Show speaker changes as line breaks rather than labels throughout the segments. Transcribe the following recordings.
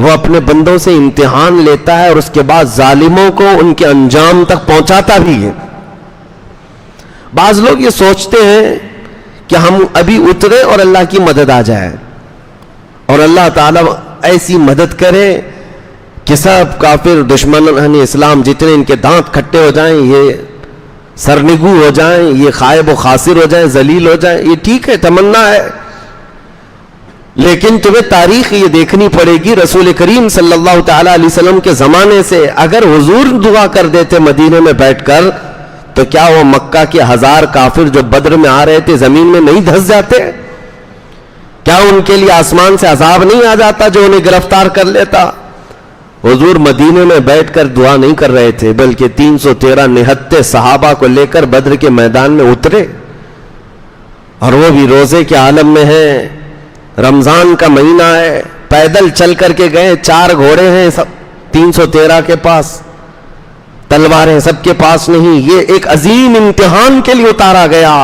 وہ اپنے بندوں سے امتحان لیتا ہے اور اس کے بعد ظالموں کو ان کے انجام تک پہنچاتا بھی ہے. بعض لوگ یہ سوچتے ہیں کہ ہم ابھی اترے اور اللہ کی مدد آ جائے اور اللہ تعالیٰ ایسی مدد کرے کہ سب کافر دشمنان اسلام جتنے ان کے دانت کھٹے ہو جائیں، یہ سرنگو ہو جائیں، یہ خائب و خاسر ہو جائیں، ذلیل ہو جائیں. یہ ٹھیک ہے، تمنا ہے، لیکن تمہیں تاریخ یہ دیکھنی پڑے گی. رسول کریم صلی اللہ تعالی علیہ وسلم کے زمانے سے اگر حضور دعا کر دیتے مدینے میں بیٹھ کر تو کیا وہ مکہ کے 1000 کافر جو بدر میں آ رہے تھے زمین میں نہیں دھس جاتے؟ کیا ان کے لیے آسمان سے عذاب نہیں آ جاتا جو انہیں گرفتار کر لیتا؟ حضور مدینے میں بیٹھ کر دعا نہیں کر رہے تھے، بلکہ 313 نہتے صحابہ کو لے کر بدر کے میدان میں اترے، اور وہ بھی روزے کے عالم میں ہیں. رمضان کا مہینہ ہے، پیدل چل کر کے گئے، 4 گھوڑے ہیں سب 313 کے پاس، تلواریں سب کے پاس نہیں. یہ ایک عظیم امتحان کے لیے اتارا گیا.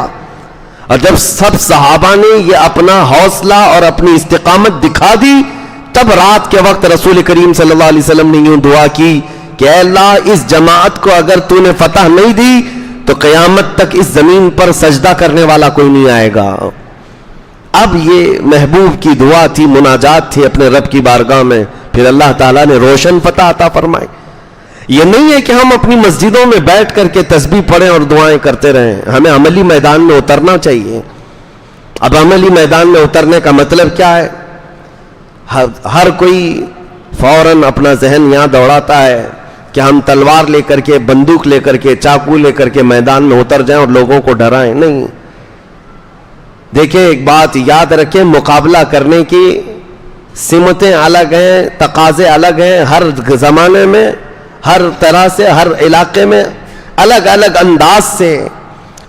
اور جب سب صحابہ نے یہ اپنا حوصلہ اور اپنی استقامت دکھا دی، تب رات کے وقت رسول کریم صلی اللہ علیہ وسلم نے یوں دعا کی کہ اے اللہ، اس جماعت کو اگر تو نے فتح نہیں دی تو قیامت تک اس زمین پر سجدہ کرنے والا کوئی نہیں آئے گا. اب یہ محبوب کی دعا تھی، مناجات تھی اپنے رب کی بارگاہ میں. پھر اللہ تعالیٰ نے روشن فتح عطا فرمائی. یہ نہیں ہے کہ ہم اپنی مسجدوں میں بیٹھ کر کے تسبیح پڑھیں اور دعائیں کرتے رہیں، ہمیں عملی میدان میں اترنا چاہیے. اب عملی میدان میں اترنے کا مطلب کیا ہے؟ ہر کوئی فوراً اپنا ذہن یہاں دوڑاتا ہے کہ ہم تلوار لے کر کے، بندوق لے کر کے، چاقو لے کر کے میدان میں اتر جائیں اور لوگوں کو ڈرائیں. نہیں، دیکھیں ایک بات یاد رکھیں، مقابلہ کرنے کی سمتیں الگ ہیں، تقاضے الگ ہیں. ہر زمانے میں، ہر طرح سے، ہر علاقے میں الگ الگ انداز سے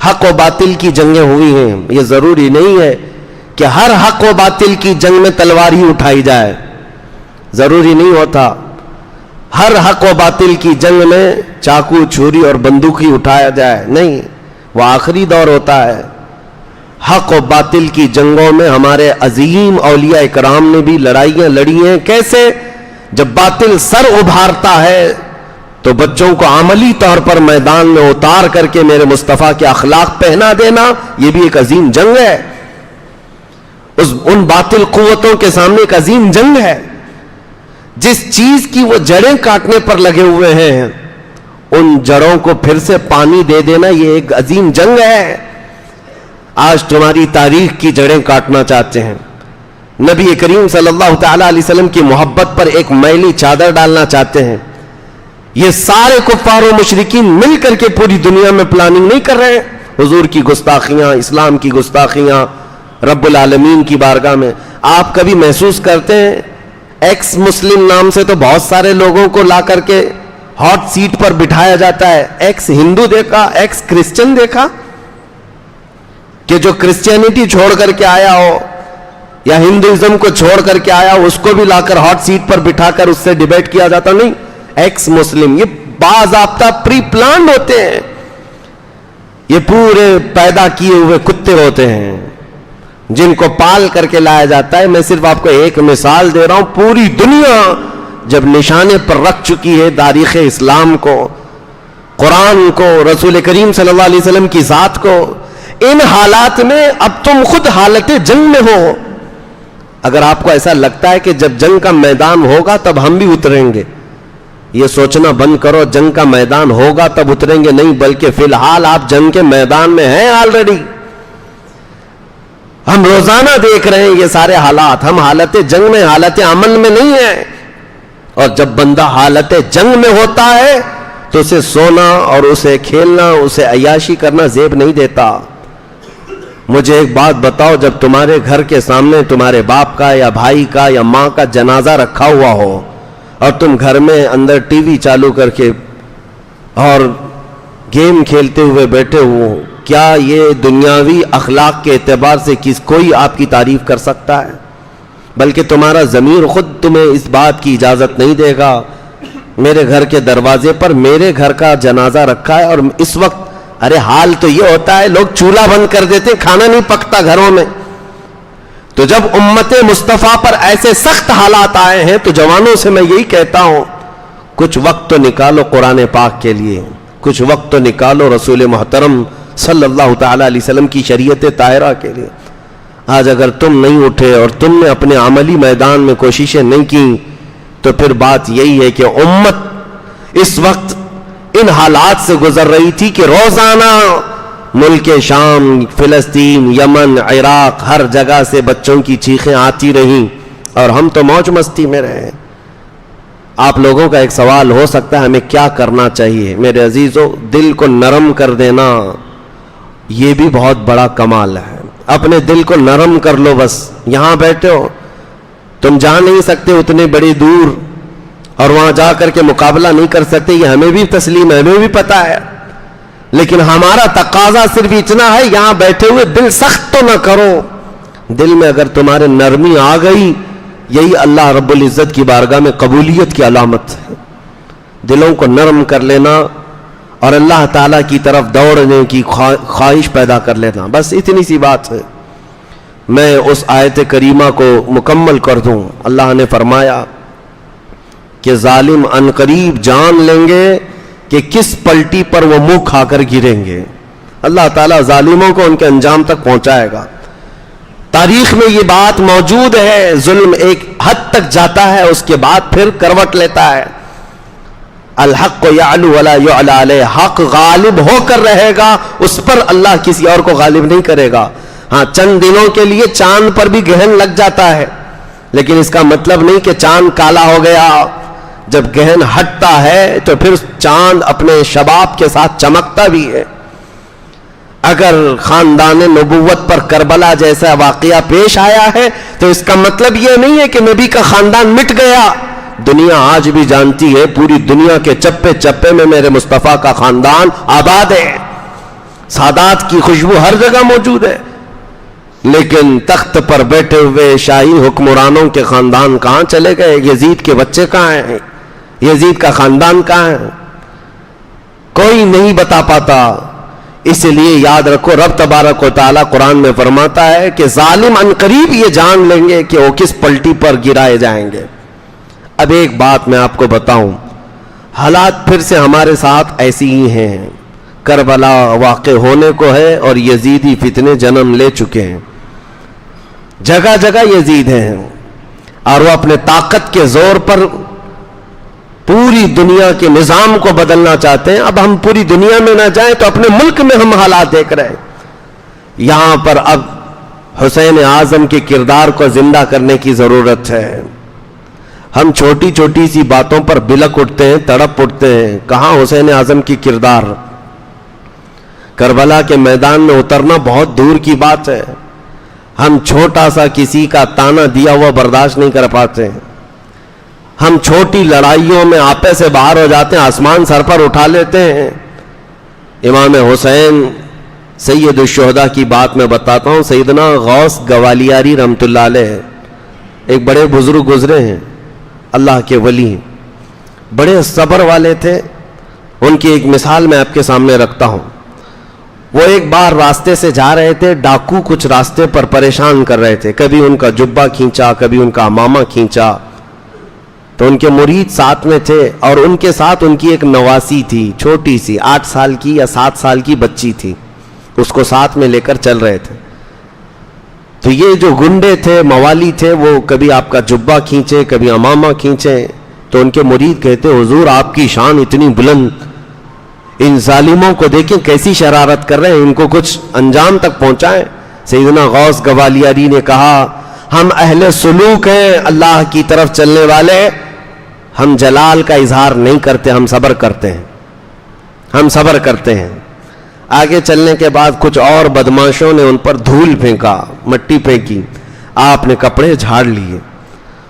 حق و باطل کی جنگیں ہوئی ہیں. یہ ضروری نہیں ہے کہ ہر حق و باطل کی جنگ میں تلوار ہی اٹھائی جائے، ضروری نہیں ہوتا. ہر حق و باطل کی جنگ میں چاقو، چھری اور بندوق ہی اٹھایا جائے، نہیں، وہ آخری دور ہوتا ہے. حق و باطل کی جنگوں میں ہمارے عظیم اولیاء کرام نے بھی لڑائیاں لڑی ہیں. کیسے؟ جب باطل سر ابھارتا ہے تو بچوں کو عملی طور پر میدان میں اتار کر کے میرے مصطفیٰ کے اخلاق پہنا دینا، یہ بھی ایک عظیم جنگ ہے. ان باطل قوتوں کے سامنے ایک عظیم جنگ ہے. جس چیز کی وہ جڑیں کاٹنے پر لگے ہوئے ہیں، ان جڑوں کو پھر سے پانی دے دینا، یہ ایک عظیم جنگ ہے. آج تمہاری تاریخ کی جڑیں کاٹنا چاہتے ہیں، نبی کریم صلی اللہ تعالی علیہ وسلم کی محبت پر ایک میلی چادر ڈالنا چاہتے ہیں. یہ سارے کفار و مشرکین مل کر کے پوری دنیا میں پلاننگ نہیں کر رہے ہیں. حضور کی گستاخیاں، اسلام کی گستاخیاں رب العالمین کی بارگاہ میں. آپ کبھی محسوس کرتے ہیں ایکس مسلم نام سے تو بہت سارے لوگوں کو لا کر کے ہاٹ سیٹ پر بٹھایا جاتا ہے. ایکس ہندو دیکھا، ایکس کرسچن دیکھا کہ جو کرسچینٹی چھوڑ کر کے آیا ہو یا ہندوازم کو چھوڑ کر کے آیا ہو، اس کو بھی لا کر ہاٹ سیٹ پر بٹھا کر اس سے ڈیبیٹ کیا جاتا. نہیں، ایکس مسلم، یہ باضابطہ پری پلانڈ ہوتے ہیں. یہ پورے پیدا کیے ہوئے کتے ہوتے ہیں جن کو پال کر کے لایا جاتا ہے. میں صرف آپ کو ایک مثال دے رہا ہوں. پوری دنیا جب نشانے پر رکھ چکی ہے تاریخ اسلام کو، قرآن کو، رسول کریم صلی اللہ علیہ وسلم کی ذات کو، ان حالات میں اب تم خود حالت جنگ میں ہو. اگر آپ کو ایسا لگتا ہے کہ جب جنگ کا میدان ہوگا تب ہم بھی اتریں گے، یہ سوچنا بند کرو. جنگ کا میدان ہوگا تب اتریں گے نہیں، بلکہ فی الحال آپ جنگ کے میدان میں ہیں آلریڈی. ہم روزانہ دیکھ رہے ہیں یہ سارے حالات. ہم حالت جنگ میں، حالت امن میں نہیں ہیں. اور جب بندہ حالت جنگ میں ہوتا ہے تو اسے سونا اور اسے کھیلنا، اسے عیاشی کرنا زیب نہیں دیتا. مجھے ایک بات بتاؤ، جب تمہارے گھر کے سامنے تمہارے باپ کا یا بھائی کا یا ماں کا جنازہ رکھا ہوا ہو اور تم گھر میں اندر ٹی وی چالو کر کے اور گیم کھیلتے ہوئے بیٹھے ہو، کیا یہ دنیاوی اخلاق کے اعتبار سے کوئی آپ کی تعریف کر سکتا ہے؟ بلکہ تمہارا ضمیر خود تمہیں اس بات کی اجازت نہیں دے گا. میرے گھر کے دروازے پر میرے گھر کا جنازہ رکھا ہے اور اس وقت، ارے حال تو یہ ہوتا ہے لوگ چولہا بند کر دیتے، کھانا نہیں پکتا گھروں میں. تو جب امت مصطفیٰ پر ایسے سخت حالات آئے ہیں تو جوانوں سے میں یہی کہتا ہوں، کچھ وقت تو نکالو قرآن پاک کے لیے، کچھ وقت تو نکالو رسول محترم صلی اللہ تعالی علیہ وسلم کی شریعت طاہرہ کے لیے۔ آج اگر تم نہیں اٹھے اور تم نے اپنے عملی میدان میں کوششیں نہیں کی تو پھر بات یہی ہے کہ امت اس وقت ان حالات سے گزر رہی تھی کہ روزانہ ملک شام، فلسطین، یمن، عراق، ہر جگہ سے بچوں کی چیخیں آتی رہیں اور ہم تو موج مستی میں رہے۔ آپ لوگوں کا ایک سوال ہو سکتا ہے ہمیں کیا کرنا چاہیے؟ میرے عزیزو، دل کو نرم کر دینا یہ بھی بہت بڑا کمال ہے۔ اپنے دل کو نرم کر لو، بس یہاں بیٹھے ہو، تم جا نہیں سکتے اتنے بڑی دور اور وہاں جا کر کے مقابلہ نہیں کر سکتے، یہ ہمیں بھی تسلیم ہے، ہمیں بھی پتا ہے، لیکن ہمارا تقاضا صرف اتنا ہے یہاں بیٹھے ہوئے دل سخت تو نہ کرو۔ دل میں اگر تمہارے نرمی آ گئی، یہی اللہ رب العزت کی بارگاہ میں قبولیت کی علامت ہے۔ دلوں کو نرم کر لینا اور اللہ تعالیٰ کی طرف دوڑنے کی خواہش پیدا کر لینا، بس اتنی سی بات ہے۔ میں اس آیت کریمہ کو مکمل کر دوں۔ اللہ نے فرمایا کہ ظالم عنقریب جان لیں گے کہ کس پلٹی پر وہ منہ کھا کر گریں گے۔ اللہ تعالیٰ ظالموں کو ان کے انجام تک پہنچائے گا۔ تاریخ میں یہ بات موجود ہے، ظلم ایک حد تک جاتا ہے، اس کے بعد پھر کروٹ لیتا ہے۔ الحق یعلو ولا یعلی علیہ، حق غالب ہو کر رہے گا، اس پر اللہ کسی اور کو غالب نہیں کرے گا۔ ہاں، چند دنوں کے لیے چاند پر بھی گہن لگ جاتا ہے، لیکن اس کا مطلب نہیں کہ چاند کالا ہو گیا۔ جب گہن ہٹتا ہے تو پھر چاند اپنے شباب کے ساتھ چمکتا بھی ہے۔ اگر خاندان نبوت پر کربلا جیسا واقعہ پیش آیا ہے تو اس کا مطلب یہ نہیں ہے کہ نبی کا خاندان مٹ گیا۔ دنیا آج بھی جانتی ہے، پوری دنیا کے چپے چپے میں میرے مصطفیٰ کا خاندان آباد ہے، سادات کی خوشبو ہر جگہ موجود ہے، لیکن تخت پر بیٹھے ہوئے شاہی حکمرانوں کے خاندان کہاں چلے گئے؟ یزید کے بچے کہاں ہیں؟ یزید کا خاندان کہاں ہے؟ کوئی نہیں بتا پاتا۔ اس لیے یاد رکھو، رب تبارک و تعالیٰ قرآن میں فرماتا ہے کہ ظالم عنقریب یہ جان لیں گے کہ وہ کس پلٹی پر گرائے جائیں گے۔ اب ایک بات میں آپ کو بتاؤں، حالات پھر سے ہمارے ساتھ ایسی ہی ہیں۔ کربلا واقع ہونے کو ہے اور یزیدی فتنے جنم لے چکے ہیں، جگہ جگہ یزید ہیں اور وہ اپنے طاقت کے زور پر پوری دنیا کے نظام کو بدلنا چاہتے ہیں۔ اب ہم پوری دنیا میں نہ جائیں تو اپنے ملک میں ہم حالات دیکھ رہے ہیں۔ یہاں پر اب حسین اعظم کے کردار کو زندہ کرنے کی ضرورت ہے۔ ہم چھوٹی چھوٹی سی باتوں پر بلک اٹھتے ہیں، تڑپ اٹھتے ہیں، کہاں حسین اعظم کی کردار؟ کربلا کے میدان میں اترنا بہت دور کی بات ہے۔ ہم چھوٹا سا کسی کا تانا دیا ہوا برداشت نہیں کر پاتے ہیں۔ ہم چھوٹی لڑائیوں میں آپے سے باہر ہو جاتے ہیں، آسمان سر پر اٹھا لیتے ہیں۔ امام حسین سید الشہداء کی بات میں بتاتا ہوں۔ سیدنا غوث گوالیاری رحمت اللہ علیہ ایک بڑے بزرگ گزرے ہیں، اللہ کے ولی، بڑے صبر والے تھے۔ ان کی ایک مثال میں آپ کے سامنے رکھتا ہوں۔ وہ ایک بار راستے سے جا رہے تھے، ڈاکو کچھ راستے پر پریشان کر رہے تھے، کبھی ان کا جبہ کھینچا، کبھی ان کا امامہ کھینچا۔ تو ان کے مرید ساتھ میں تھے اور ان کے ساتھ ان کی ایک نواسی تھی، چھوٹی سی 8 سال کی یا 7 سال کی بچی تھی، اس کو ساتھ میں لے کر چل رہے تھے۔ تو یہ جو گنڈے تھے، موالی تھے، وہ کبھی آپ کا جبہ کھینچے، کبھی امامہ کھینچے۔ تو ان کے مرید کہتے، حضور آپ کی شان اتنی بلند، ان ظالموں کو دیکھیں کیسی شرارت کر رہے ہیں، ان کو کچھ انجام تک پہنچائیں۔ سیدنا غوث گوالیاری نے کہا، ہم اہل سلوک ہیں، اللہ کی طرف چلنے والے، ہم جلال کا اظہار نہیں کرتے، ہم صبر کرتے ہیں، ہم صبر کرتے ہیں۔ آگے چلنے کے بعد کچھ اور بدماشوں نے ان پر دھول پھینکا، مٹی پھینکی، آپ نے کپڑے جھاڑ لیے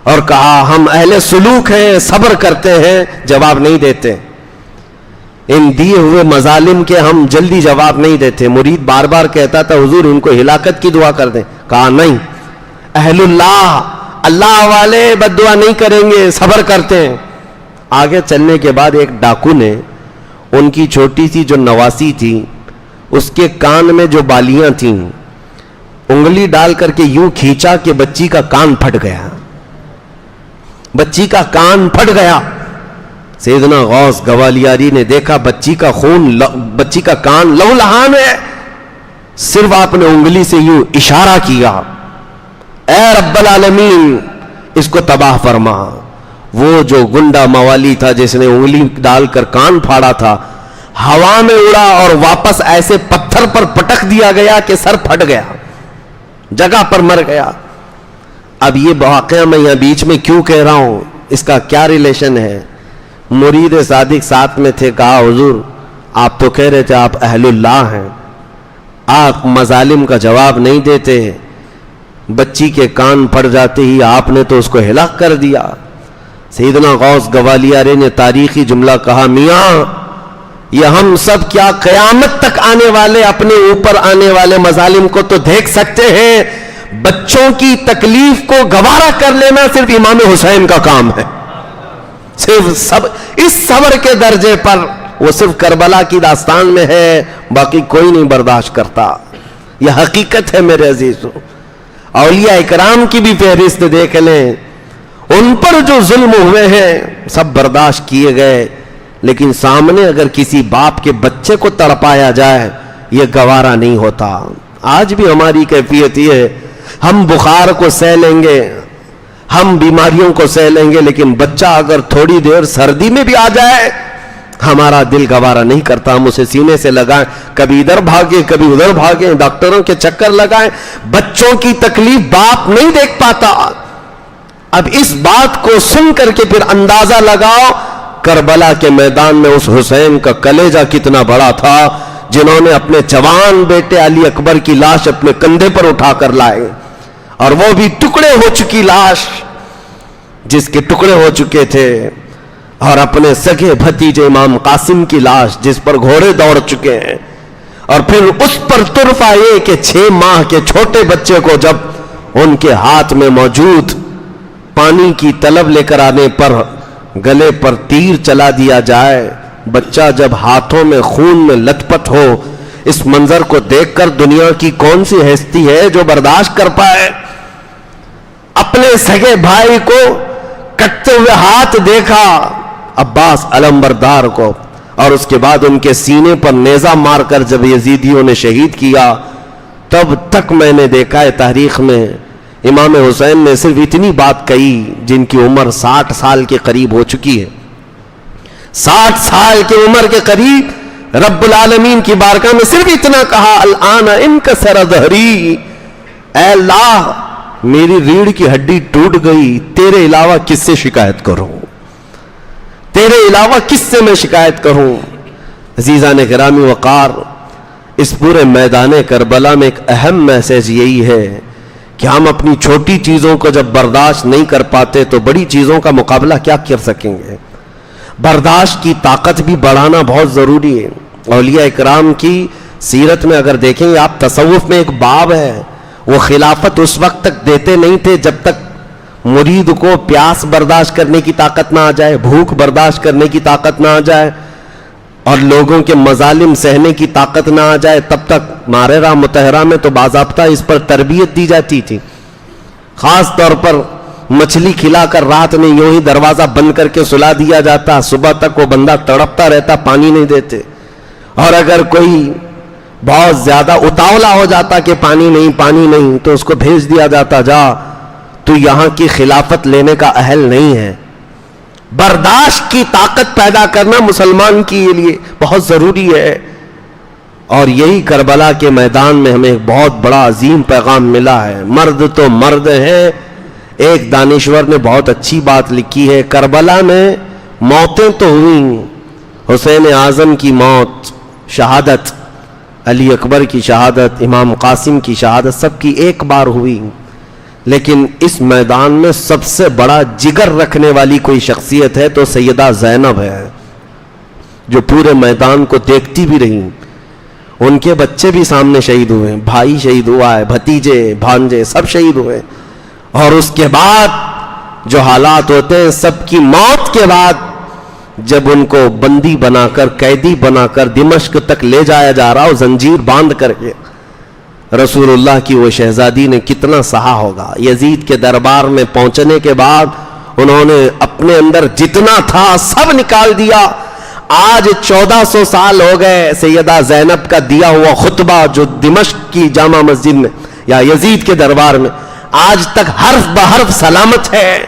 اور کہا، ہم اہل سلوک ہیں، صبر کرتے ہیں، جواب نہیں دیتے۔ ان دیے ہوئے مظالم کے ہم جلدی جواب نہیں دیتے۔ مرید بار بار کہتا تھا، حضور ان کو ہلاکت کی دعا کر دیں۔ کہا نہیں، اہل اللہ والے بد دعا نہیں کریں گے، صبر کرتے ہیں۔ آگے چلنے کے بعد ایک ڈاکو نے ان کی چھوٹی سی جو نواسی تھی، اس کے کان میں جو بالیاں تھیں انگلی ڈال کر کے یوں کھینچا کہ بچی کا کان پھٹ گیا، بچی کا کان پھٹ گیا۔ سیدنا غوث گوالیاری نے دیکھا بچی کا خون، بچی کا کان لہو لہان ہے، صرف آپ نے انگلی سے یوں اشارہ کیا، اے رب العالمین اس کو تباہ فرما۔ وہ جو گنڈا موالی تھا جس نے انگلی ڈال کر کان پھاڑا تھا، ہوا میں اڑا اور واپس ایسے پتھر پر پٹک دیا گیا کہ سر پھٹ گیا، جگہ پر مر گیا۔ اب یہ واقعہ میں یہاں بیچ میں کیوں کہہ رہا ہوں، اس کا کیا ریلیشن ہے؟ مرید صادق ساتھ میں تھے، کہا حضور آپ تو کہہ رہے تھے آپ اہل اللہ ہیں، آپ مظالم کا جواب نہیں دیتے، بچی کے کان پھٹ جاتے ہی آپ نے تو اس کو ہلاک کر دیا۔ سیدنا غوث گوالیاری نے تاریخی جملہ کہا، میاں یہ ہم سب کیا قیامت تک آنے والے اپنے اوپر آنے والے مظالم کو تو دیکھ سکتے ہیں، بچوں کی تکلیف کو گوارا کر لینا صرف امام حسین کا کام ہے، صرف سب اس صبر کے درجے پر وہ صرف کربلا کی داستان میں ہے، باقی کوئی نہیں برداشت کرتا۔ یہ حقیقت ہے میرے عزیزوں۔ اولیاء اکرام کی بھی فہرست دیکھ لیں، ان پر جو ظلم ہوئے ہیں سب برداشت کیے گئے، لیکن سامنے اگر کسی باپ کے بچے کو تڑپایا جائے یہ گوارا نہیں ہوتا۔ آج بھی ہماری کیفیت یہ ہے، ہم بخار کو سہ لیں گے، ہم بیماریوں کو سہ لیں گے، لیکن بچہ اگر تھوڑی دیر سردی میں بھی آ جائے ہمارا دل گوارا نہیں کرتا، ہم اسے سینے سے لگائیں، کبھی ادھر بھاگیں کبھی ادھر بھاگیں، ڈاکٹروں کے چکر لگائیں، بچوں کی تکلیف باپ نہیں دیکھ پاتا۔ اب اس بات کو سن کر کے پھر اندازہ لگاؤ کربلا کے میدان میں اس حسین کا کلیجہ کتنا بڑا تھا، جنہوں نے اپنے جوان بیٹے علی اکبر کی لاش اپنے کندھے پر اٹھا کر لائے، اور وہ بھی ٹکڑے ہو چکی لاش، جس کے ٹکڑے ہو چکے تھے، اور اپنے سگے بھتیجے امام قاسم کی لاش جس پر گھوڑے دوڑ چکے ہیں، اور پھر اس پر طرفہ یہ کہ 6 ماہ کے چھوٹے بچے کو جب ان کے ہاتھ میں موجود پانی کی طلب لے کر آنے پر گلے پر تیر چلا دیا جائے، بچہ جب ہاتھوں میں خون میں لت پت ہو، اس منظر کو دیکھ کر دنیا کی کون سی ہستی ہے جو برداشت کر پائے؟ اپنے سگے بھائی کو کٹتے ہوئے ہاتھ دیکھا، عباس علمبردار کو، اور اس کے بعد ان کے سینے پر نیزہ مار کر جب یزیدیوں نے شہید کیا، تب تک میں نے دیکھا ہے تاریخ میں امام حسین نے صرف اتنی بات کہی، جن کی عمر 60 سال کے قریب ہو چکی ہے، 60 سال کی عمر کے قریب رب العالمین کی بارگاہ میں صرف اتنا کہا، الآن انکسر ظہری، اے اللہ میری ریڑھ کی ہڈی ٹوٹ گئی، تیرے علاوہ کس سے شکایت کروں، تیرے علاوہ کس سے میں شکایت کروں۔ عزیزان گرامی وقار، اس پورے میدان کربلا میں ایک اہم میسج یہی ہے کہ ہم اپنی چھوٹی چیزوں کو جب برداشت نہیں کر پاتے تو بڑی چیزوں کا مقابلہ کیا کر سکیں گے۔ برداشت کی طاقت بھی بڑھانا بہت ضروری ہے۔ اولیاء اکرام کی سیرت میں اگر دیکھیں گے آپ، تصوف میں ایک باب ہے، وہ خلافت اس وقت تک دیتے نہیں تھے جب تک مرید کو پیاس برداشت کرنے کی طاقت نہ آ جائے، بھوک برداشت کرنے کی طاقت نہ آ جائے، اور لوگوں کے مظالم سہنے کی طاقت نہ آ جائے، تب تک ماررہ متحرہ میں تو باضابطہ اس پر تربیت دی جاتی تھی۔ خاص طور پر مچھلی کھلا کر رات میں یوں ہی دروازہ بند کر کے سلا دیا جاتا، صبح تک وہ بندہ تڑپتا رہتا، پانی نہیں دیتے، اور اگر کوئی بہت زیادہ اتاولا ہو جاتا کہ پانی نہیں تو اس کو بھیج دیا جاتا، جا تو یہاں کی خلافت لینے کا اہل نہیں ہے۔ برداشت کی طاقت پیدا کرنا مسلمان کے لیے بہت ضروری ہے، اور یہی کربلا کے میدان میں ہمیں ایک بہت بڑا عظیم پیغام ملا ہے۔ مرد تو مرد ہیں۔ ایک دانشور نے بہت اچھی بات لکھی ہے، کربلا میں موتیں تو ہوئیں، حسین اعظم کی موت، شہادت، علی اکبر کی شہادت، امام قاسم کی شہادت، سب کی ایک بار ہوئی، لیکن اس میدان میں سب سے بڑا جگر رکھنے والی کوئی شخصیت ہے تو سیدہ زینب ہے، جو پورے میدان کو دیکھتی بھی رہی۔ ان کے بچے بھی سامنے شہید ہوئے، بھائی شہید ہوا ہے، بھتیجے بھانجے سب شہید ہوئے، اور اس کے بعد جو حالات ہوتے ہیں، سب کی موت کے بعد جب ان کو بندی بنا کر، قیدی بنا کر دمشق تک لے جایا جا رہا ہو، زنجیر باندھ کر کے، رسول اللہ کی وہ شہزادی نے کتنا سہا ہوگا. یزید کے دربار میں پہنچنے کے بعد انہوں نے اپنے اندر جتنا تھا سب نکال دیا. آج 1400 سال ہو گئے سیدہ زینب کا دیا ہوا خطبہ جو دمشق کی جامع مسجد میں یا یزید کے دربار میں آج تک حرف بحرف سلامت ہے.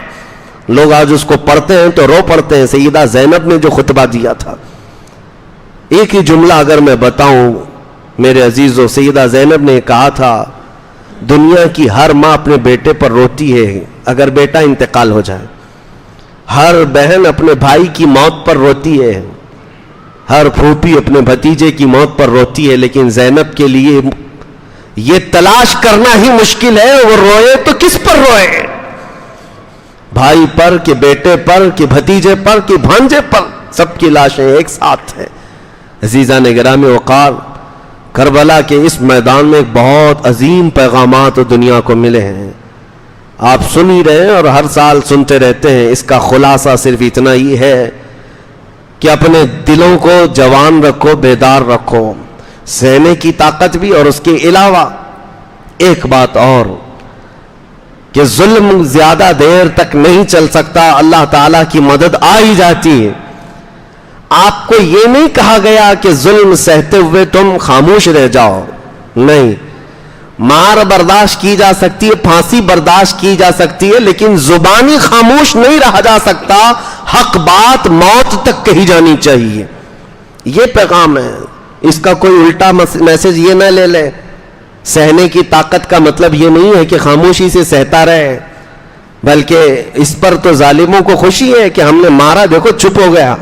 لوگ آج اس کو پڑھتے ہیں تو رو پڑتے ہیں. سیدہ زینب نے جو خطبہ دیا تھا, ایک ہی جملہ اگر میں بتاؤں میرے عزیزو, سیدہ زینب نے کہا تھا دنیا کی ہر ماں اپنے بیٹے پر روتی ہے اگر بیٹا انتقال ہو جائے, ہر بہن اپنے بھائی کی موت پر روتی ہے, ہر پھوپھی اپنے بھتیجے کی موت پر روتی ہے, لیکن زینب کے لیے یہ تلاش کرنا ہی مشکل ہے وہ روئے تو کس پر روئے, بھائی پر کہ بیٹے پر کہ بھتیجے پر کہ بھانجے پر, سب کی لاشیں ایک ساتھ ہیں. عزیزان گرامی وقار, کربلا کے اس میدان میں ایک بہت عظیم پیغامات دنیا کو ملے ہیں. آپ سن ہی رہے ہیں اور ہر سال سنتے رہتے ہیں. اس کا خلاصہ صرف اتنا ہی ہے کہ اپنے دلوں کو جوان رکھو, بیدار رکھو, سہنے کی طاقت بھی, اور اس کے علاوہ ایک بات اور کہ ظلم زیادہ دیر تک نہیں چل سکتا, اللہ تعالیٰ کی مدد آ ہی جاتی ہے. آپ کو یہ نہیں کہا گیا کہ ظلم سہتے ہوئے تم خاموش رہ جاؤ, نہیں, مار برداشت کی جا سکتی ہے, پھانسی برداشت کی جا سکتی ہے, لیکن زبانی خاموش نہیں رہا جا سکتا. حق بات موت تک کہی جانی چاہیے. یہ پیغام ہے. اس کا کوئی الٹا میسج یہ نہ لے لے. سہنے کی طاقت کا مطلب یہ نہیں ہے کہ خاموشی سے سہتا رہے, بلکہ اس پر تو ظالموں کو خوشی ہے کہ ہم نے مارا, دیکھو چپ ہو گیا.